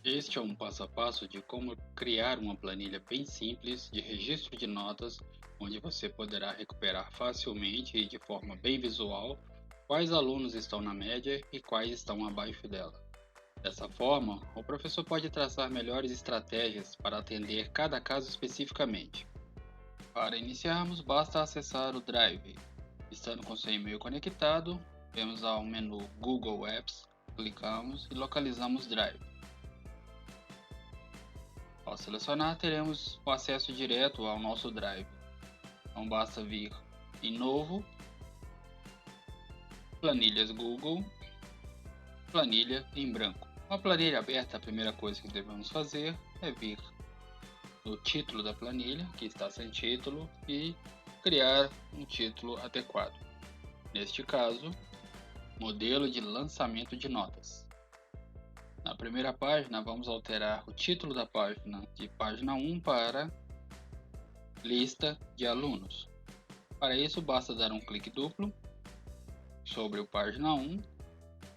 Este é um passo a passo de como criar uma planilha bem simples de registro de notas, onde você poderá recuperar facilmente e de forma bem visual quais alunos estão na média e quais estão abaixo dela. Dessa forma, o professor pode traçar melhores estratégias para atender cada caso especificamente. Para iniciarmos, basta acessar o Drive. Estando com seu e-mail conectado, vamos ao menu Google Apps, clicamos e localizamos Drive. Ao selecionar, teremos o acesso direto ao nosso Drive. Então basta vir em Novo, Planilhas Google, Planilha em branco. Com a planilha aberta, a primeira coisa que devemos fazer é vir no título da planilha, que está sem título, e criar um título adequado. Neste caso, modelo de lançamento de notas. Na primeira página, vamos alterar o título da página de página 1 para lista de alunos. Para isso, basta dar um clique duplo sobre o página 1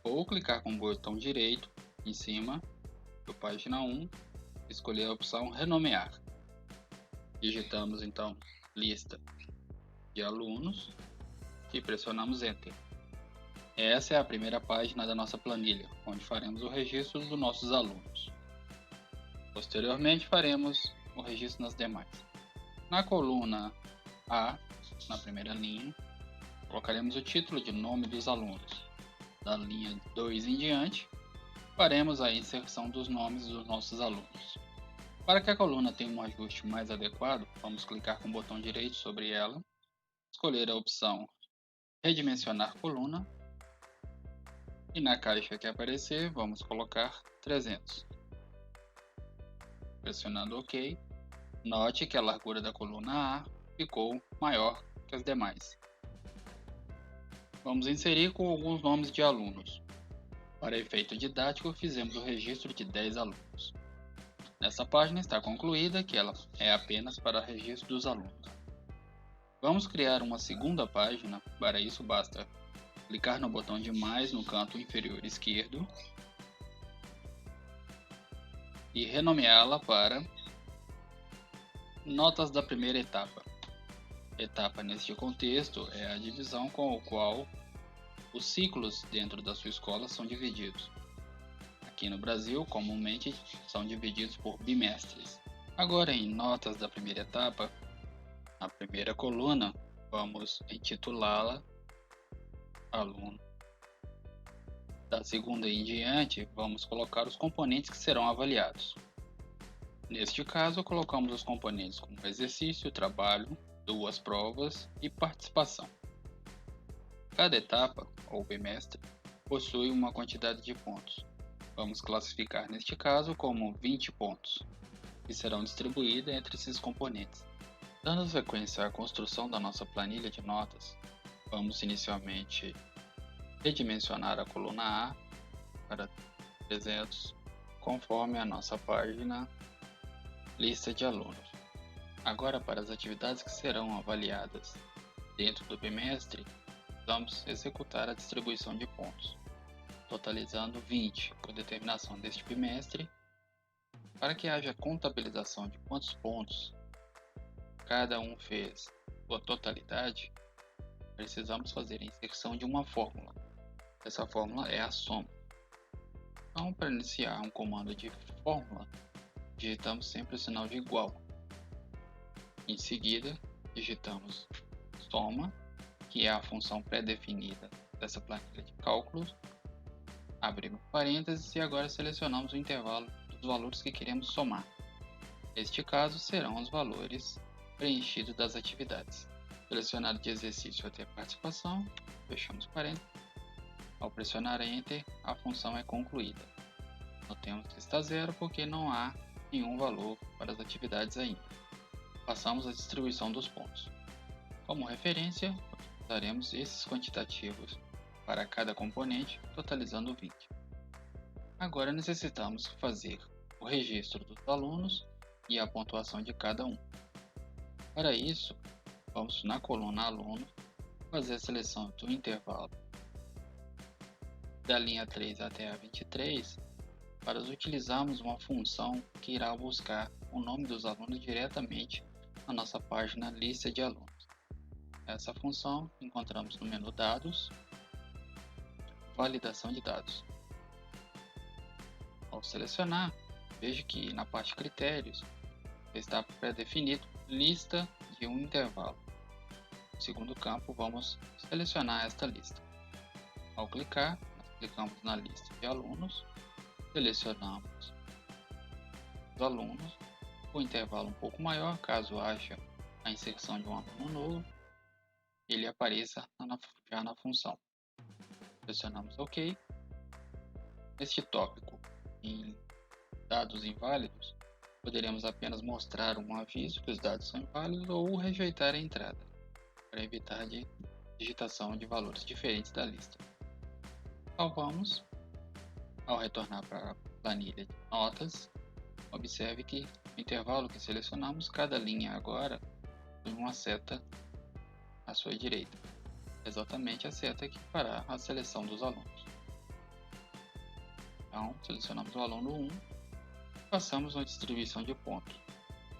ou clicar com o botão direito em cima do página 1 e escolher a opção renomear. Digitamos então lista de alunos e pressionamos Enter. Essa é a primeira página da nossa planilha, onde faremos o registro dos nossos alunos. Posteriormente, faremos o registro nas demais. Na coluna A, na primeira linha, colocaremos o título de nome dos alunos. Da linha 2 em diante, faremos a inserção dos nomes dos nossos alunos. Para que a coluna tenha um ajuste mais adequado, vamos clicar com o botão direito sobre ela, escolher a opção Redimensionar coluna e na caixa que aparecer vamos colocar 300. Pressionando OK, note que a largura da coluna A ficou maior que as demais. Vamos inserir com alguns nomes de alunos. Para efeito didático, fizemos o registro de 10 alunos. Nessa página está concluída que ela é apenas para registro dos alunos. Vamos criar uma segunda página, para isso basta clicar no botão de mais no canto inferior esquerdo e renomeá-la para Notas da primeira etapa. Etapa neste contexto é a divisão com a qual os ciclos dentro da sua escola são divididos. Aqui no Brasil, comumente são divididos por bimestres. Agora, em notas da primeira etapa, na primeira coluna, vamos intitulá-la aluno. Da segunda em diante, vamos colocar os componentes que serão avaliados. Neste caso, colocamos os componentes como exercício, trabalho, duas provas e participação. Cada etapa, ou bimestre, possui uma quantidade de pontos. Vamos classificar neste caso como 20 pontos, que serão distribuídos entre esses componentes. Dando sequência à construção da nossa planilha de notas, vamos inicialmente redimensionar a coluna A para 300, conforme a nossa página lista de alunos. Agora, para as atividades que serão avaliadas dentro do bimestre, vamos executar a distribuição de pontos, totalizando 20 por determinação deste bimestre. Para que haja contabilização de quantos pontos cada um fez sua totalidade, precisamos fazer a inserção de uma fórmula. Essa fórmula é a soma. Então, para iniciar um comando de fórmula, digitamos sempre o sinal de igual. Em seguida, digitamos soma, que é a função pré-definida dessa planilha de cálculos. Abrimos parênteses e agora selecionamos o intervalo dos valores que queremos somar. Neste caso, serão os valores preenchidos das atividades. Selecionado de exercício até participação, fechamos parênteses. Ao pressionar Enter, a função é concluída. Notemos que está zero porque não há nenhum valor para as atividades ainda. Passamos à distribuição dos pontos. Como referência, usaremos esses quantitativos para cada componente, totalizando 20. Agora necessitamos fazer o registro dos alunos e a pontuação de cada um. Para isso, vamos na coluna aluno, fazer a seleção do intervalo da linha 3 até a 23, para utilizarmos uma função que irá buscar o nome dos alunos diretamente na nossa página Lista de Alunos. Essa função encontramos no menu Dados, Validação de dados. Ao selecionar, veja que na parte Critérios está pré-definido Lista de um intervalo. No segundo campo, vamos selecionar esta lista. Ao clicar, nós clicamos na lista de alunos, selecionamos os alunos, o intervalo um pouco maior, caso haja a inserção de um aluno novo, ele apareça já na função. Pressionamos OK. Neste tópico, em dados inválidos, poderemos apenas mostrar um aviso que os dados são inválidos ou rejeitar a entrada, para evitar digitação de valores diferentes da lista. Ao retornar para a planilha de notas, observe que no intervalo que selecionamos, cada linha agora tem uma seta à sua direita, exatamente a seta que fará a seleção dos alunos. Então, selecionamos o aluno 1, passamos uma distribuição de pontos.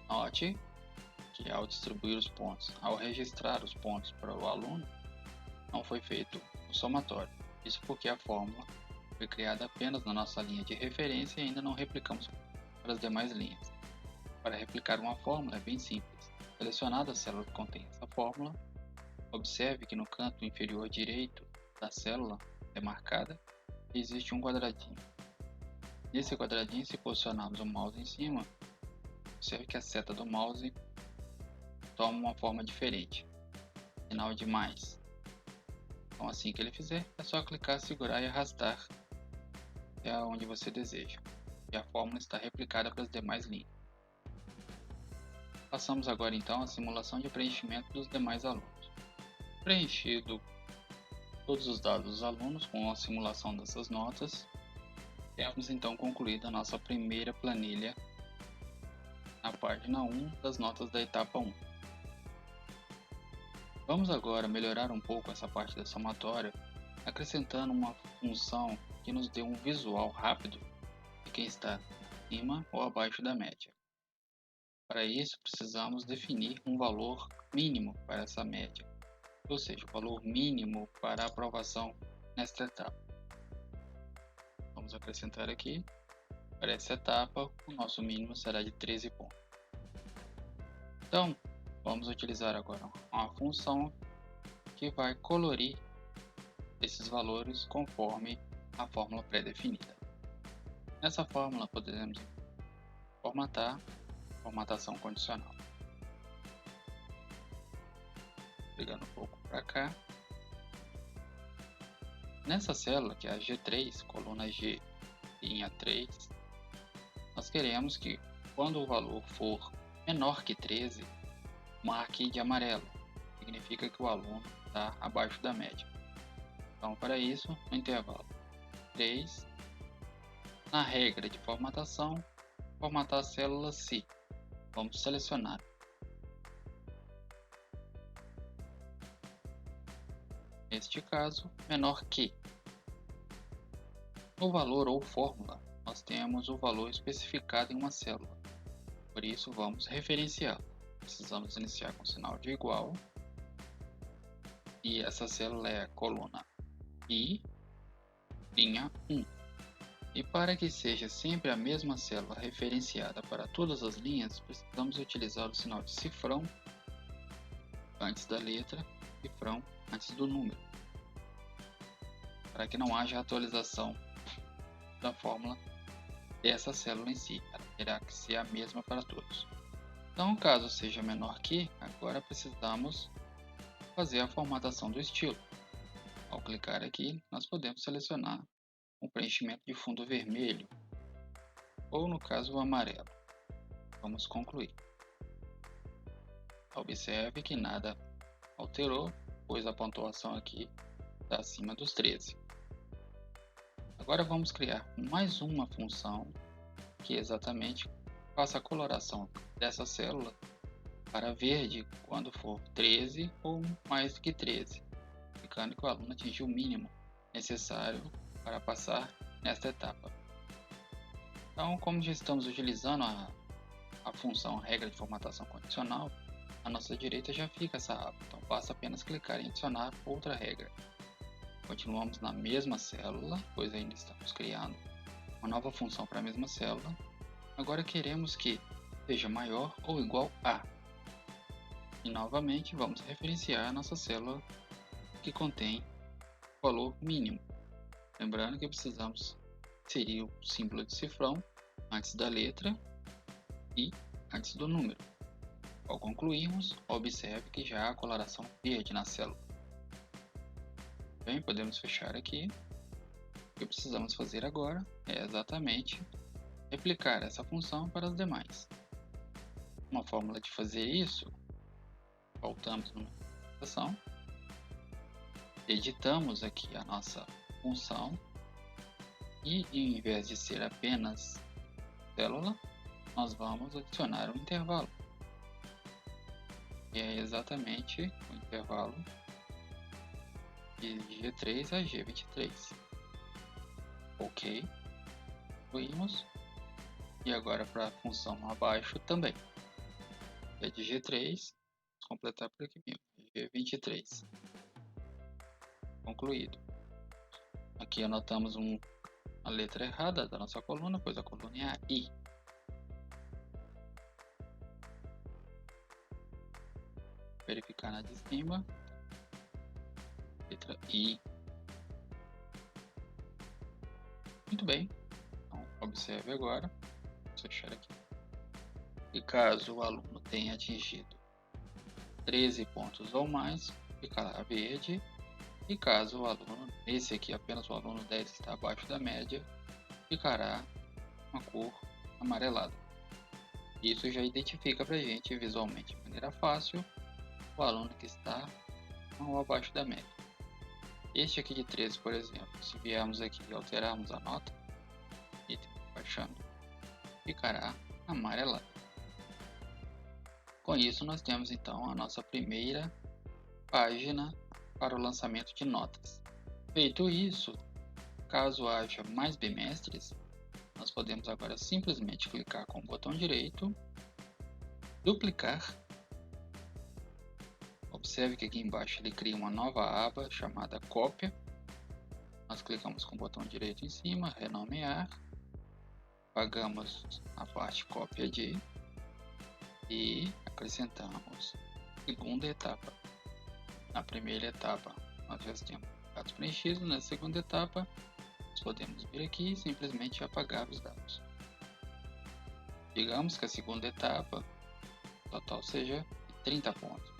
Note que ao distribuir os pontos, ao registrar os pontos para o aluno, não foi feito o somatório. Isso porque a fórmula foi criada apenas na nossa linha de referência e ainda não replicamos para as demais linhas. Para replicar uma fórmula é bem simples. Selecionada a célula que contém essa fórmula, observe que no canto inferior direito da célula demarcada existe um quadradinho. Nesse quadradinho, se posicionarmos o mouse em cima, observe que a seta do mouse toma uma forma diferente, sinal de mais. Então, assim que ele fizer, é só clicar, segurar e arrastar até onde você deseja. E a fórmula está replicada para as demais linhas. Passamos agora então à simulação de preenchimento dos demais alunos. Preenchido todos os dados dos alunos com a simulação dessas notas, temos então concluído a nossa primeira planilha na página 1 das notas da etapa 1. Vamos agora melhorar um pouco essa parte da somatória, acrescentando uma função que nos dê um visual rápido de quem está acima ou abaixo da média. Para isso, precisamos definir um valor mínimo para essa média, ou seja, o valor mínimo para a aprovação nesta etapa. Vamos acrescentar aqui, para essa etapa, o nosso mínimo será de 13 pontos. Então, vamos utilizar agora uma função que vai colorir esses valores conforme a fórmula pré-definida. Nessa fórmula podemos formatar, formatação condicional. Pegando um pouco para cá. Nessa célula, que é a G3, coluna G, linha 3, nós queremos que quando o valor for menor que 13, marque de amarelo. Significa que o aluno está abaixo da média. Então, para isso, no intervalo 3, na regra de formatação, formatar a célula C. Vamos selecionar. Neste caso, menor que. No valor ou fórmula, nós temos o valor especificado em uma célula. Por isso, vamos referenciá-lo. Precisamos iniciar com sinal de igual. E essa célula é a coluna I, linha 1. E para que seja sempre a mesma célula referenciada para todas as linhas, precisamos utilizar o sinal de cifrão antes da letra, cifrão antes do número, para que não haja atualização da fórmula dessa célula em si, ela terá que ser a mesma para todos. Então, caso seja menor que, agora precisamos fazer a formatação do estilo. Ao clicar aqui, nós podemos selecionar um preenchimento de fundo vermelho, ou no caso o amarelo. Vamos concluir. Observe que nada alterou, pois a pontuação aqui está acima dos 13. Agora vamos criar mais uma função que exatamente faça a coloração dessa célula para verde quando for 13 ou mais do que 13, indicando que o aluno atingiu o mínimo necessário para passar nesta etapa. Então, como já estamos utilizando a função regra de formatação condicional, à nossa direita já fica essa aba, então basta apenas clicar em adicionar outra regra. Continuamos na mesma célula, pois ainda estamos criando uma nova função para a mesma célula. Agora queremos que seja maior ou igual a. E novamente vamos referenciar a nossa célula que contém o valor mínimo. Lembrando que precisamos inserir o símbolo de cifrão antes da letra e antes do número. Ao concluirmos, observe que já há a coloração verde na célula. Bem, podemos fechar aqui. O que precisamos fazer agora é exatamente replicar essa função para as demais. Uma fórmula de fazer isso, voltamos na aplicação, editamos aqui a nossa função e, em vez de ser apenas célula, nós vamos adicionar um intervalo. E é exatamente o intervalo de G3 a G23. Ok, concluímos. E agora para a função abaixo também. É de G3, vamos completar por aqui mesmo, G23. Concluído. Aqui anotamos a letra errada da nossa coluna, pois a coluna é a I. Verificar na de cima, letra I. Muito bem, então observe agora, vou fechar aqui. E caso o aluno tenha atingido 13 pontos ou mais, ficará verde. E caso o aluno, esse aqui apenas o aluno 10 está abaixo da média, ficará uma cor amarelada. Isso já identifica para a gente visualmente de maneira fácil o aluno que está ou abaixo da média. Este aqui de 13, por exemplo, se viermos aqui e alterarmos a nota, item baixando, ficará amarelado. Com isso nós temos então a nossa primeira página para o lançamento de notas. Feito isso, caso haja mais bimestres, nós podemos agora simplesmente clicar com o botão direito, duplicar. Observe que aqui embaixo ele cria uma nova aba chamada cópia. Nós clicamos com o botão direito em cima, renomear, apagamos a parte cópia de e acrescentamos segunda etapa. Na primeira etapa nós já temos dados preenchidos, na segunda etapa nós podemos vir aqui e simplesmente apagar os dados. Digamos que a segunda etapa total seja de 30 pontos.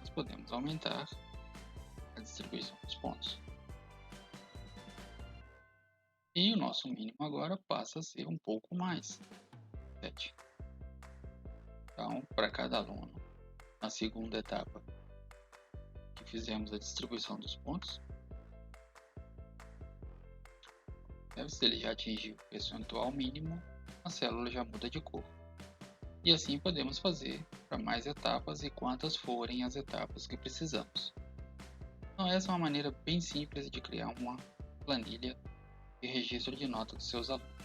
Nós podemos aumentar a distribuição dos pontos. E o nosso mínimo agora passa a ser um pouco mais, 7. Então, para cada aluno, na segunda etapa que fizemos a distribuição dos pontos, se ele já atingiu o percentual mínimo, a célula já muda de cor. E assim podemos fazer para mais etapas e quantas forem as etapas que precisamos. Então essa é uma maneira bem simples de criar uma planilha de registro de nota dos seus alunos.